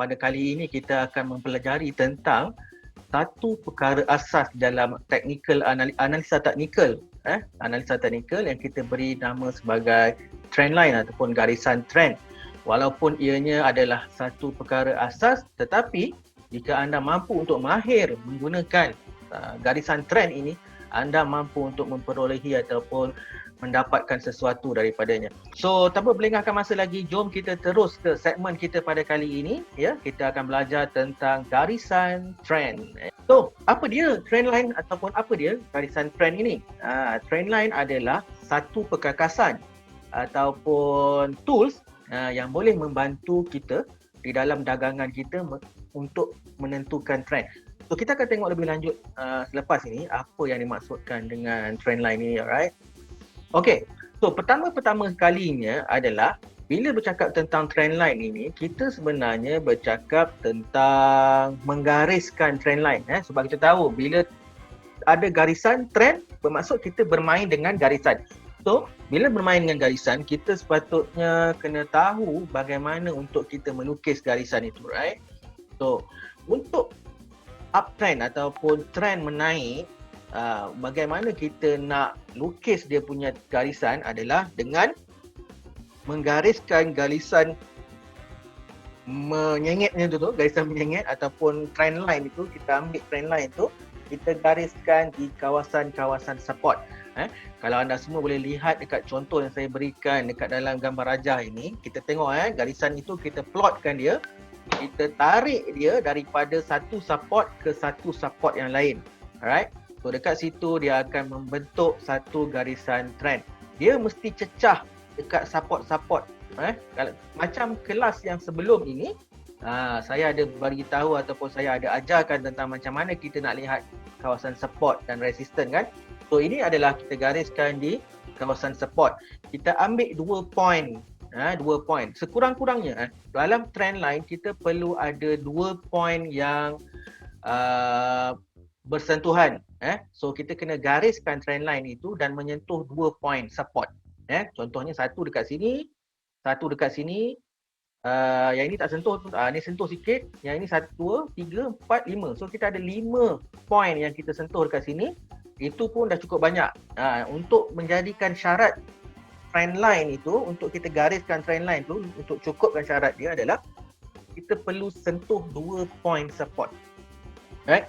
pada kali ini kita akan mempelajari tentang satu perkara asas dalam analisa teknikal, analisa teknikal yang kita beri nama sebagai trend line ataupun garisan trend. Walaupun ianya adalah satu perkara asas, tetapi jika anda mampu untuk mahir menggunakan garisan trend ini, anda mampu untuk memperolehi ataupun mendapatkan sesuatu daripadanya. So, tanpa melengahkan masa lagi, jom kita terus ke segmen kita pada kali ini. Ya, kita akan belajar tentang garisan trend. So, apa dia trend line ataupun apa dia garisan trend ini? Trend line adalah satu perkakasan ataupun tools yang boleh membantu kita di dalam dagangan kita untuk menentukan trend. So, kita akan tengok lebih lanjut selepas ini apa yang dimaksudkan dengan trend line ini, alright? Okey, so pertama kalinya adalah bila bercakap tentang trend line ini, kita sebenarnya bercakap tentang menggariskan trend line. Sebab kita tahu bila ada garisan trend, bermaksud kita bermain dengan garisan. So, bila bermain dengan garisan, kita sepatutnya kena tahu bagaimana untuk kita melukis garisan itu, right? So, untuk uptrend ataupun trend menaik, bagaimana kita nak lukis dia punya garisan adalah dengan menggariskan garisan menyengitnya tu, garisan menyengit ataupun trend line itu, kita ambil trend line tu, kita gariskan di kawasan-kawasan support. Kalau anda semua boleh lihat dekat contoh yang saya berikan dekat dalam gambar rajah ini, kita tengok garisan itu kita plotkan dia, kita tarik dia daripada satu support ke satu support yang lain. Alright? So dekat situ dia akan membentuk satu garisan trend. Dia mesti cecah dekat support-support. Macam kelas yang sebelum ini, saya ada bagi tahu ataupun saya ada ajarkan tentang macam mana kita nak lihat kawasan support dan resistance kan. So ini adalah kita gariskan di kawasan support. Kita ambil 2 point. 2 point. Sekurang-kurangnya dalam trend line kita perlu ada 2 point yang bersentuhan. So kita kena gariskan trend line itu dan menyentuh 2 point support. Contohnya satu dekat sini, satu dekat sini. Yang ini tak sentuh, ni sentuh sikit. Yang ini 1, 2, 3, 4, 5. So kita ada 5 point yang kita sentuh dekat sini. Itu pun dah cukup banyak. Untuk menjadikan syarat trend line itu, untuk kita gariskan trend line itu, untuk cukupkan syarat dia adalah kita perlu sentuh 2 point support. Right?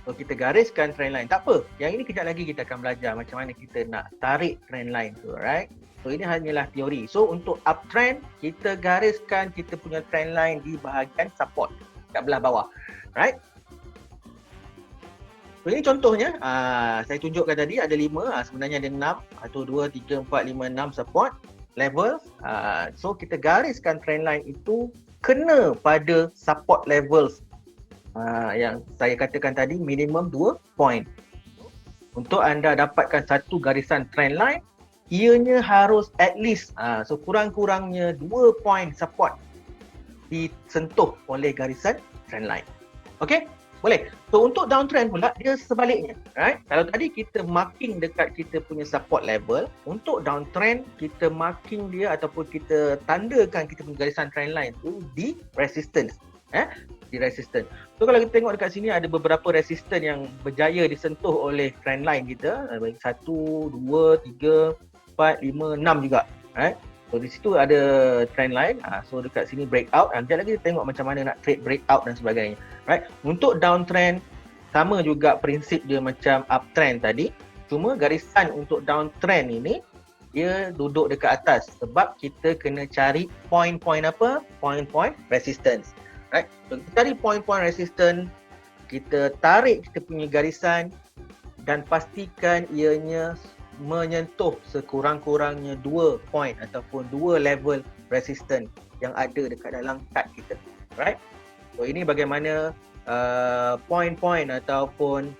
So kita gariskan trend line. Tak apa, yang ini kejap lagi kita akan belajar macam mana kita nak tarik trend line tu, right? So ini hanyalah teori. So untuk uptrend, kita gariskan kita punya trend line di bahagian support kat belah bawah, right? So ini contohnya, saya tunjukkan tadi ada 5, sebenarnya ada 6. 1, 2, 3, 4, 5, 6 support level. So kita gariskan trend line itu kena pada support levels yang saya katakan tadi, minimum 2 point. Untuk anda dapatkan satu garisan trend line, ianya harus at least sekurang-kurangnya 2 point support disentuh oleh garisan trend line. Okey? Boleh. So untuk downtrend pula dia sebaliknya, right? Kalau tadi kita marking dekat kita punya support level, untuk downtrend kita marking dia ataupun kita tandakan kita punya garisan trend line tu di resistance. Di resistance. So kalau kita tengok dekat sini ada beberapa resistance yang berjaya disentuh oleh trend line kita. 1, 2, 3, 4, 5, 6 juga. Right? So di situ ada trend line. So dekat sini breakout. Sekejap lagi kita tengok macam mana nak trade breakout dan sebagainya. Right? Untuk downtrend sama juga prinsip dia macam uptrend tadi. Cuma garisan untuk downtrend ini dia duduk dekat atas sebab kita kena cari point-point apa? Point-point resistance. Right? So kita cari point-point resistance, kita tarik kita punya garisan dan pastikan ianya menyentuh sekurang-kurangnya 2 point ataupun 2 level resistance yang ada dekat dalam chart kita. Right? So ini bagaimana point-point ataupun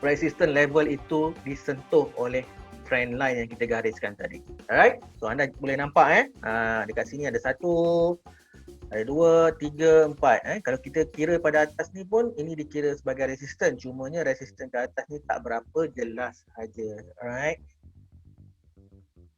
resistance level itu disentuh oleh trend line yang kita gariskan tadi. Alright? So anda boleh nampak dekat sini ada 1, ada 2, 3, 4. Kalau kita kira pada atas ni pun ini dikira sebagai resistance. Cumanya resistance ke atas ni tak berapa jelas saja. Alright.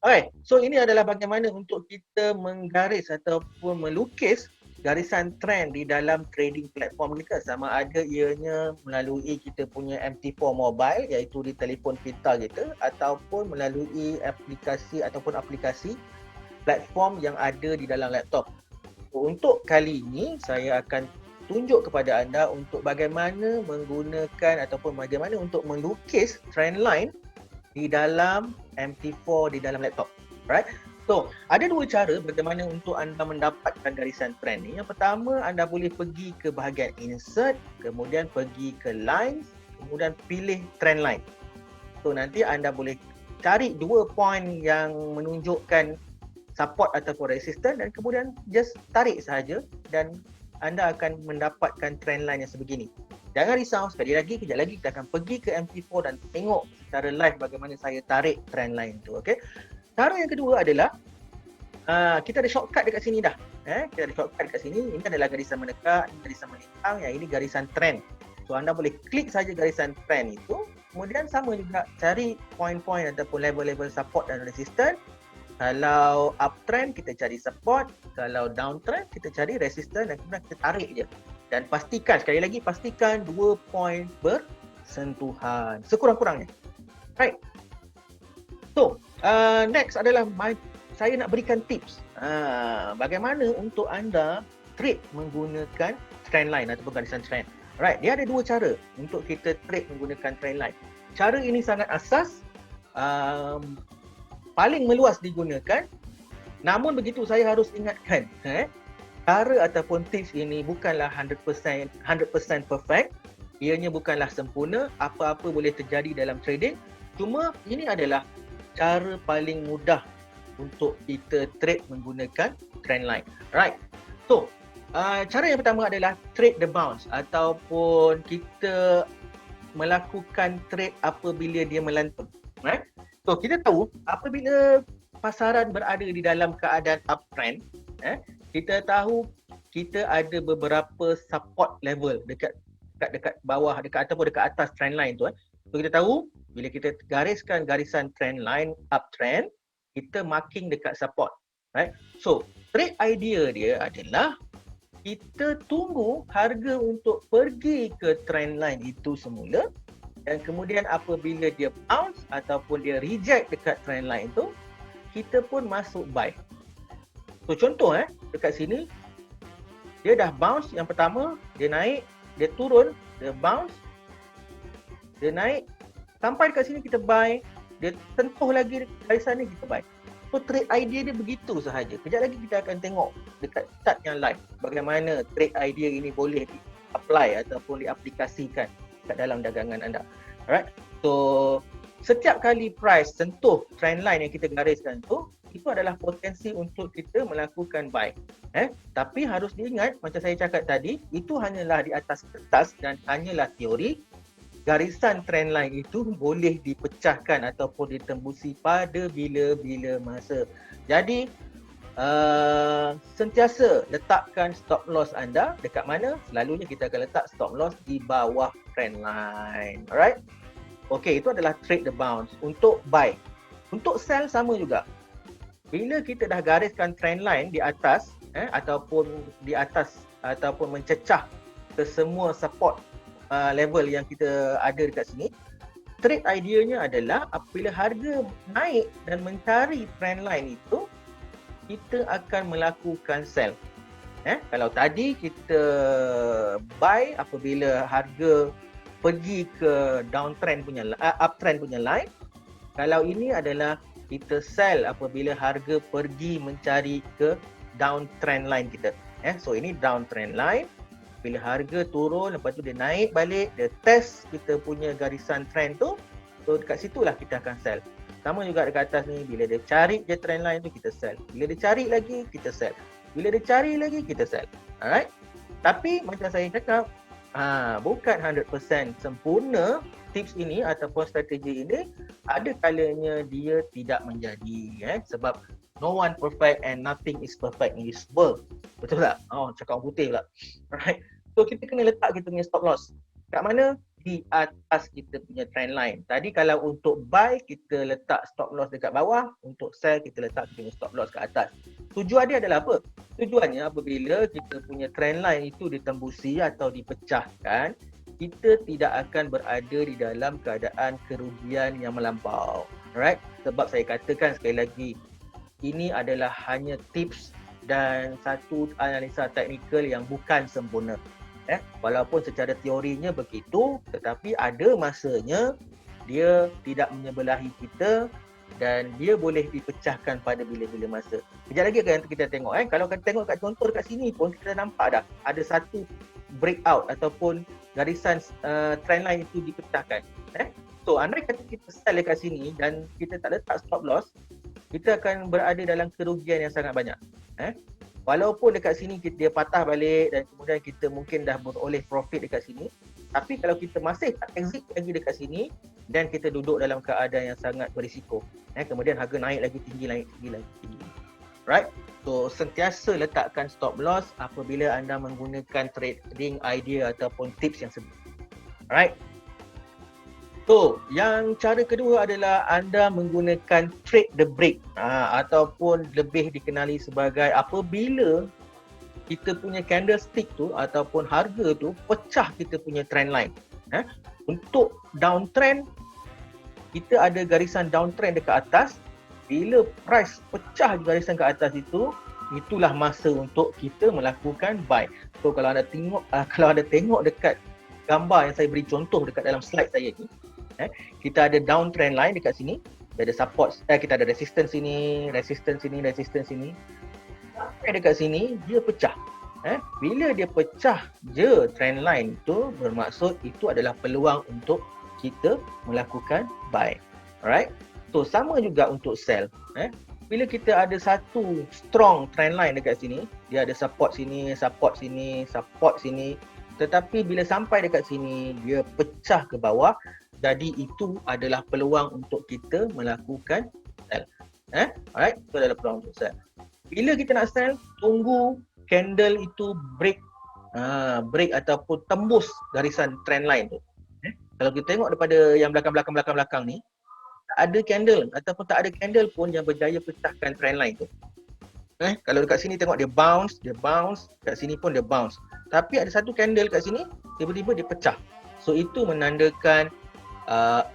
Alright. So ini adalah bagaimana untuk kita menggaris ataupun melukis garisan trend di dalam trading platform kita, sama ada ianya melalui kita punya MT4 mobile iaitu di telefon pintar kita, ataupun melalui aplikasi platform yang ada di dalam laptop. Untuk kali ini saya akan tunjuk kepada anda untuk bagaimana menggunakan ataupun bagaimana untuk melukis trendline di dalam MT4 di dalam laptop. Right? So, ada dua cara bagaimana untuk anda mendapatkan garisan trend ni. Yang pertama, anda boleh pergi ke bahagian insert, kemudian pergi ke lines, kemudian pilih trend line. So, nanti anda boleh cari 2 point yang menunjukkan support ataupun resistance dan kemudian just tarik sahaja dan anda akan mendapatkan trend line yang sebegini. Jangan risau, sekali lagi, kejap lagi kita akan pergi ke MT4 dan tengok secara live bagaimana saya tarik trend line tu. Okay? Cara yang kedua adalah kita ada shortcut dekat sini dah. Kita ada shortcut dekat sini. Ini adalah garisan menekan, garisan melintang, yang ini garisan trend. So anda boleh klik saja garisan trend itu. Kemudian sama juga cari point-point ataupun level-level support dan resistance. Kalau uptrend kita cari support, kalau downtrend kita cari resistance dan kemudian kita tarik je. Dan pastikan, sekali lagi pastikan 2 point bersentuhan sekurang-kurangnya. Right. So, next adalah saya nak berikan tips bagaimana untuk anda trade menggunakan trendline ataupun garisan trend. Right, dia ada dua cara untuk kita trade menggunakan trendline. Cara ini sangat asas, paling meluas digunakan. Namun begitu saya harus ingatkan, cara ataupun tips ini bukanlah 100% perfect. Ianya bukanlah sempurna, apa-apa boleh terjadi dalam trading. Cuma ini adalah cara paling mudah untuk kita trade menggunakan trendline. Right. So, cara yang pertama adalah trade the bounce ataupun kita melakukan trade apabila dia melantung. Right. So, kita tahu apabila pasaran berada di dalam keadaan uptrend, kita tahu kita ada beberapa support level dekat bawah, dekat ataupun dekat atas trendline tu. So, kita tahu bila kita gariskan garisan trend line uptrend, kita marking dekat support. Right? So, trade idea dia adalah kita tunggu harga untuk pergi ke trend line itu semula dan kemudian apabila dia bounce ataupun dia reject dekat trend line tu, kita pun masuk buy. So, contoh dekat sini dia dah bounce yang pertama, dia naik, dia turun, dia bounce, dia naik, sampai dekat sini kita buy, dia sentuh lagi garisan ni kita buy. So trade idea dia begitu sahaja. Kejap lagi kita akan tengok dekat start yang live bagaimana trade idea ini boleh di-apply ataupun diaplikasikan kat dalam dagangan anda. Alright. So setiap kali price sentuh trend line yang kita gariskan tu, itu adalah potensi untuk kita melakukan buy. Tapi harus diingat macam saya cakap tadi, itu hanyalah di atas kertas dan hanyalah teori. Garisan trendline itu boleh dipecahkan ataupun ditembusi pada bila-bila masa. Jadi, sentiasa letakkan stop loss anda dekat mana? Selalunya kita akan letak stop loss di bawah trendline. Alright? Okey, itu adalah trade the bounce untuk buy. Untuk sell sama juga. Bila kita dah gariskan trendline di atas, ataupun di atas ataupun mencecah ke semua support level yang kita ada dekat sini, trade idenya adalah apabila harga naik dan mencari trend line itu, kita akan melakukan sell. Kalau tadi kita buy apabila harga pergi ke downtrend punya uptrend punya line, kalau ini adalah kita sell apabila harga pergi mencari ke downtrend line kita. So ini downtrend line. Bila harga turun, lepas tu dia naik balik, dia test kita punya garisan trend tu, so dekat situlah kita akan sell. Sama juga dekat atas ni, bila dia cari je trend line tu, kita sell. Bila dia cari lagi, kita sell. Bila dia cari lagi, kita sell. Alright? Tapi macam saya cakap, bukan 100% sempurna tips ini ataupun strategi ini. Ada kalanya dia tidak menjadi. Sebab no one perfect and nothing is perfect in this world. Betul tak? Cakap orang putih pula. Right. So kita kena letak kita punya stop loss. Kat mana? di atas kita punya trend line. Tadi kalau untuk buy kita letak stop loss dekat bawah, untuk sell kita letak kita punya stop loss kat atas. Tujuan dia adalah apa? Tujuannya apabila kita punya trend line itu ditembusi atau dipecahkan, kita tidak akan berada di dalam keadaan kerugian yang melampau. Alright? Sebab saya katakan sekali lagi, ini adalah hanya tips dan satu analisa teknikal yang bukan sempurna. Walaupun secara teorinya begitu, tetapi ada masanya dia tidak menyebelahi kita dan dia boleh dipecahkan pada bila-bila masa. Sekejap lagi akan kita tengok. Kalau kita tengok kat contoh dekat sini pun kita nampak dah ada satu breakout ataupun garisan trend line itu dipecahkan. So andai kata kita sell dekat sini dan kita tak letak stop loss, kita akan berada dalam kerugian yang sangat banyak. Walaupun dekat sini dia patah balik dan kemudian kita mungkin dah beroleh profit dekat sini, tapi kalau kita masih tak exit lagi dekat sini dan kita duduk dalam keadaan yang sangat berisiko, kemudian harga naik lagi tinggi. Right? So sentiasa letakkan stop loss apabila anda menggunakan trading idea ataupun tips yang sebut. Alright? So, yang cara kedua adalah anda menggunakan trade the break ataupun lebih dikenali sebagai apabila kita punya candlestick tu ataupun harga tu pecah kita punya trend line. Untuk downtrend, kita ada garisan downtrend dekat atas. Bila price pecah garisan ke atas itu, itulah masa untuk kita melakukan buy. So kalau anda tengok dekat gambar yang saya beri contoh dekat dalam slide saya ni, kita ada downtrend line dekat sini, kita ada support, kita ada resistance sini. Sampai dekat sini dia pecah. Bila dia pecah je trend line tu, bermaksud itu adalah peluang untuk kita melakukan buy. Alright? So sama juga untuk sell. Bila kita ada satu strong trend line dekat sini, dia ada support sini, tetapi bila sampai dekat sini dia pecah ke bawah, jadi itu adalah peluang untuk kita melakukan sell. Alright, itu adalah peluang untuk sell. Bila kita nak sell, tunggu candle itu break ataupun tembus garisan trend line tu. Kalau kita tengok daripada yang belakang ni, tak ada candle ataupun tak ada candle pun yang berjaya pecahkan trend line tu. Kalau dekat sini tengok dia bounce, kat sini pun dia bounce. Tapi ada satu candle kat sini, tiba-tiba dia pecah. So itu menandakan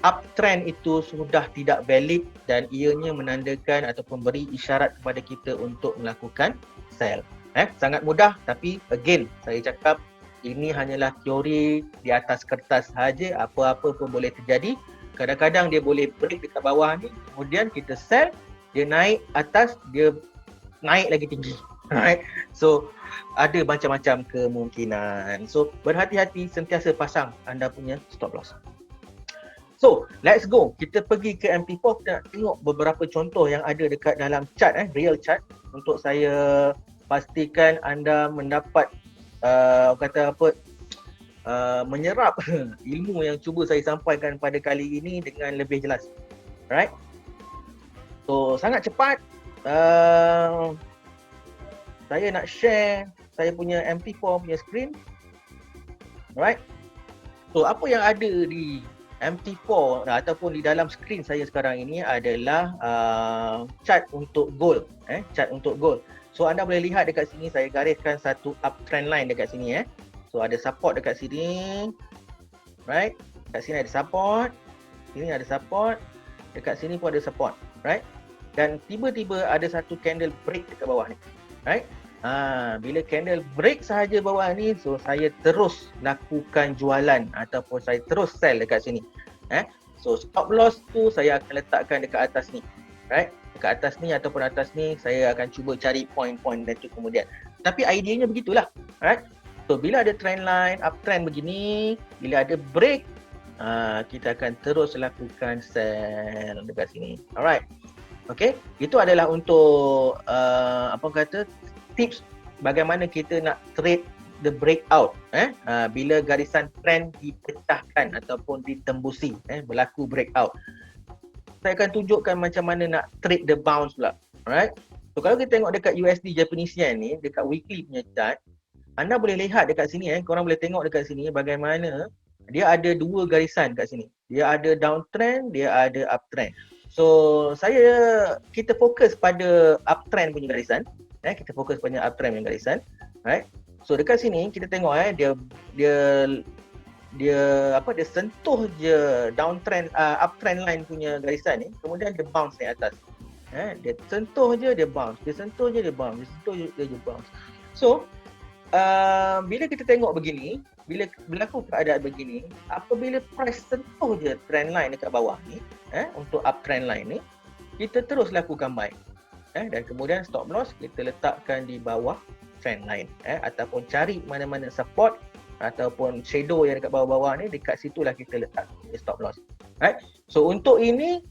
uptrend itu sudah tidak valid dan ianya menandakan ataupun beri isyarat kepada kita untuk melakukan sell. Sangat mudah, tapi again saya cakap ini hanyalah teori di atas kertas sahaja, apa-apa pun boleh terjadi. Kadang-kadang dia boleh break dekat bawah ni, kemudian kita sell, dia naik atas, dia naik lagi tinggi. Right? So ada macam-macam kemungkinan. So berhati-hati, sentiasa pasang anda punya stop loss. So let's go, kita pergi ke MT4, kita nak tengok beberapa contoh yang ada dekat dalam chart, real chart, untuk saya pastikan anda mendapat menyerap ilmu yang cuba saya sampaikan pada kali ini dengan lebih jelas. Right? So sangat cepat, saya nak share saya punya MT4 punya screen. Right? So apa yang ada di MT4 ataupun di dalam screen saya sekarang ini adalah chart untuk gold. Chart untuk gold. So anda boleh lihat dekat sini saya gariskan satu uptrend line dekat sini. So ada support dekat sini. Right? Dekat sini ada support. Sini ada support. Dekat sini pun ada support. Right? Dan tiba-tiba ada satu candle break dekat bawah ni. Right? Bila candle break sahaja bawah ni, so saya terus lakukan jualan ataupun saya terus sell dekat sini. So stop loss tu saya akan letakkan dekat atas ni. Right? Dekat atas ni ataupun atas ni, saya akan cuba cari point-point dan tu kemudian. Tapi idenya begitulah. Right? So bila ada trend line, uptrend begini, bila ada break, kita akan terus lakukan sell dekat sini. Alright. Okay, itu adalah untuk tips bagaimana kita nak trade the breakout bila garisan trend dipecahkan ataupun ditembusi, berlaku breakout. Saya akan tunjukkan macam mana nak trade the bounce pula. Alright. So kalau kita tengok dekat USD Japanese Yen ni, dekat weekly punya chart, anda boleh lihat dekat sini, korang boleh tengok dekat sini bagaimana dia ada dua garisan kat sini. Dia ada downtrend, dia ada uptrend. So kita fokus pada uptrend punya garisan. Kita fokus pada uptrend punya garisan. Right? So dekat sini kita tengok dia dia sentuh je downtrend uptrend line punya garisan ni, kemudian dia bounce naik atas. Dia sentuh je dia bounce, dia sentuh je dia bounce, dia sentuh je dia bounce. So bila kita tengok begini, bila berlaku keadaan begini, apabila price sentuh je trend line dekat bawah ni, untuk uptrend line ni, kita terus lakukan buy. Dan kemudian stop loss kita letakkan di bawah trend line, ataupun cari mana-mana support ataupun shadow yang dekat bawah-bawah ni, dekat situlah kita letak stop loss. Right? So untuk ini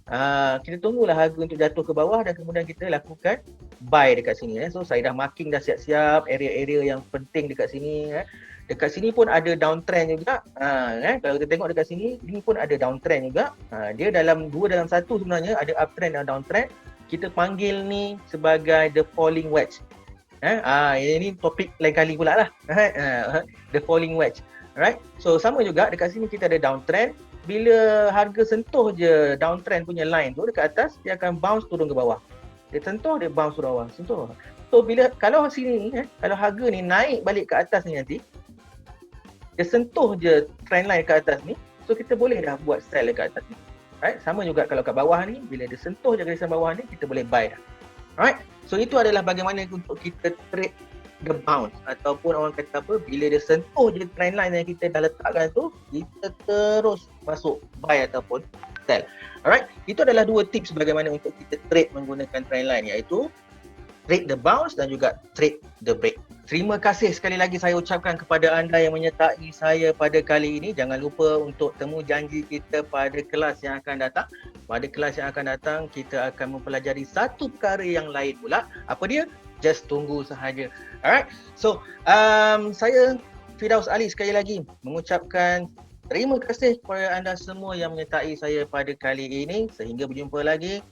kita tunggulah harga untuk jatuh ke bawah dan kemudian kita lakukan buy dekat sini. So saya dah marking dah siap-siap area-area yang penting dekat sini. Dekat sini pun ada downtrend juga. Kalau kita tengok dekat sini, ini pun ada downtrend juga. Dia dalam 2 dalam 1 sebenarnya, ada uptrend dan downtrend. Kita panggil ni sebagai the falling wedge. Ini topik lain kali pula lah. The falling wedge. Alright. So sama juga dekat sini kita ada downtrend. Bila harga sentuh je downtrend punya line tu dekat atas, dia akan bounce turun ke bawah. Dia sentuh, dia bounce turun ke bawah. Sentuh. So kalau sini kalau harga ni naik balik ke atas ni nanti, dia sentuh je trend line ke atas ni, so kita boleh dah buat sell dekat atas ni. Right? Sama juga kalau kat bawah ni, bila dia sentuh je garisan bawah ni, kita boleh buy dah. Alright? So itu adalah bagaimana untuk kita trade the bounce, ataupun orang kata apa, bila dia sentuh je trend line yang kita dah letakkan tu, kita terus masuk buy ataupun sell. Alright? Itu adalah 2 tips bagaimana untuk kita trade menggunakan trend line, iaitu trade the bounce dan juga trade the break. Terima kasih sekali lagi saya ucapkan kepada anda yang menyertai saya pada kali ini. Jangan lupa untuk temu janji kita pada kelas yang akan datang. Pada kelas yang akan datang, kita akan mempelajari satu perkara yang lain pula. Apa dia? Just tunggu sahaja. Alright. So, saya Firdaus Ali sekali lagi mengucapkan terima kasih kepada anda semua yang menyertai saya pada kali ini. Sehingga berjumpa lagi.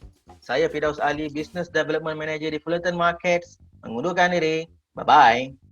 Saya Firdaus Ali, Business Development Manager di Fullerton Markets, mengundurkan diri. Bye-bye.